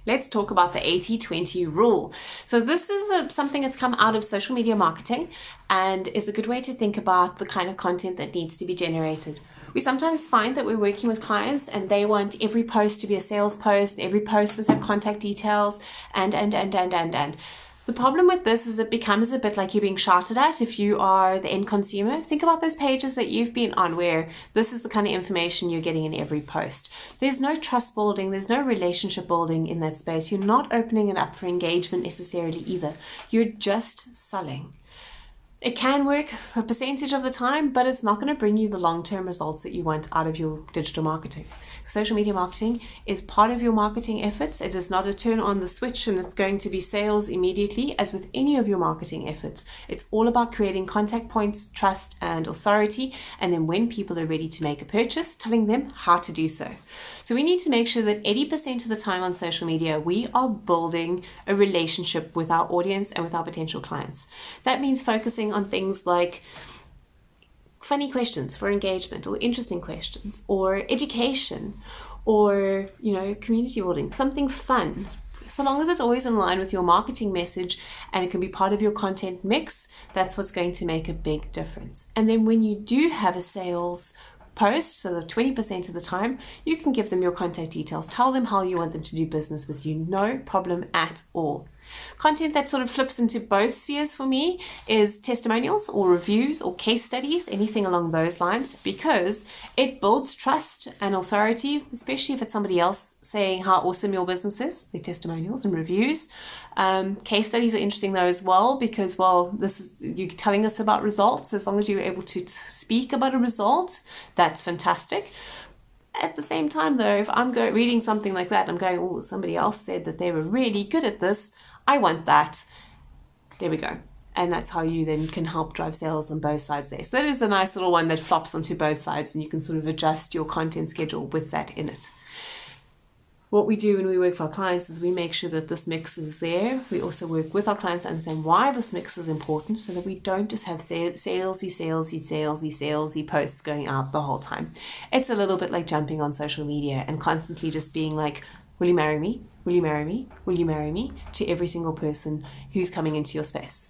Let's talk about the 80-20 rule. So this is something that's come out of social media marketing and is a good way to think about the kind of content that needs to be generated. We sometimes find that we're working with clients and they want every post to be a sales post, every post must have contact details, and. The problem with this is it becomes a bit like you're being shouted at if you are the end consumer. Think about those pages that you've been on where this is the kind of information you're getting in every post. There's no trust building, there's no relationship building in that space. You're not opening it up for engagement necessarily either. You're just selling. It can work a percentage of the time, but it's not going to bring you the long-term results that you want out of your digital marketing. Social media marketing is part of your marketing efforts. It is not a turn on the switch and it's going to be sales immediately, as with any of your marketing efforts. It's all about creating contact points, trust, and authority, and then when people are ready to make a purchase, telling them how to do so. So we need to make sure that 80% of the time on social media, we are building a relationship with our audience and with our potential clients. That means focusing on things like funny questions for engagement, or interesting questions, or education, or community building, something fun. So long as it's always in line with your marketing message and it can be part of your content mix, that's what's going to make a big difference. And then when you do have a sales post, so the 20% of the time, you can give them your contact details, tell them how you want them to do business with you, no problem at all. Content that sort of flips into both spheres for me is testimonials or reviews or case studies, anything along those lines, because it builds trust and authority, especially if it's somebody else saying how awesome your business is, the testimonials and reviews. Case studies are interesting though as well, because, this is you telling us about results. As long as you're able to speak about a result, that's fantastic. At the same time though, if I'm reading something like that, I'm going, oh, somebody else said that they were really good at this, I want that. There we go. And that's how you then can help drive sales on both sides there. So that is a nice little one that flops onto both sides, and you can sort of adjust your content schedule with that in it. What we do when we work for our clients is we make sure that this mix is there. We also work with our clients to understand why this mix is important, so that we don't just have salesy posts going out the whole time. It's a little bit like jumping on social media and constantly just being like, will you marry me? Will you marry me? Will you marry me? To every single person who's coming into your space.